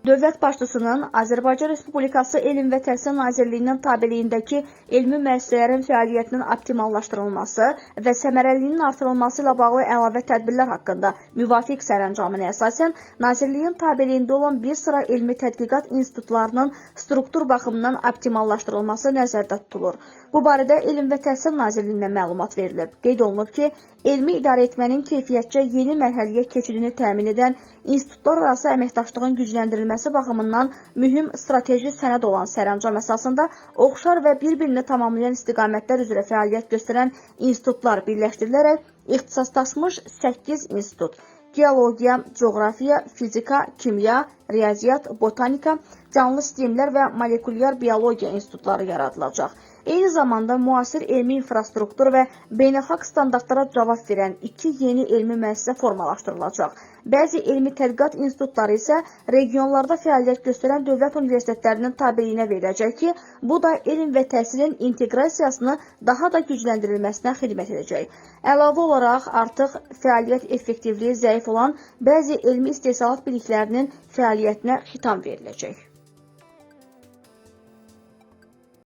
Dövlət başçısının Azərbaycan Respublikası Elm və Təhsil Nazirliyinin tabeliyindəki elmi müəssisələrin fəaliyyətinin optimallaşdırılması və səmərəliliyinin artırılması ilə bağlı əlavə tədbirlər haqqında müvafiq sərəncamına əsasən Nazirliyin tabeliyində olan bir sıra elmi tədqiqat institutlarının struktur baxımından optimallaşdırılması nəzərdə tutulur. Bu barədə Elm və Təhsil Nazirliyindən məlumat verilib. Qeyd olunub ki, elmi idarəetmənin keyfiyyətcə yeni mərhələyə keçidini təmin edən institutlar arası əməkdaşlığın gücləndirilməsi baxımından mühüm strateji sənəd olan sərəncam əsasında oxşar və bir-birini tamamlayan istiqamətlər üzrə fəaliyyət göstərən institutlar birləşdirilərək ixtisaslaşmış 8 institut geologiya, coğrafiya, fizika, kimya, riyaziyyat, botanika, canlı sistemlər və molekulyar biologiya institutları yaradılacaq. Eyni zamanda müasir elmi infrastruktur və beynəlxalq standartlara cavab verən 2 yeni elmi müəssisə formalaşdırılacaq. Bəzi elmi tədqiqat institutları isə regionlarda fəaliyyət göstərən dövlət universitetlərinin tabeliyinə veriləcək ki, bu da elm və təhsilin inteqrasiyasını daha da gücləndirilməsinə xidmət edəcək. Əlavə olaraq artıq fəaliyyət effektivliyi zəif olan bəzi elmi istehsalat biliklərinin fəaliyyətinə xitam veriləcək.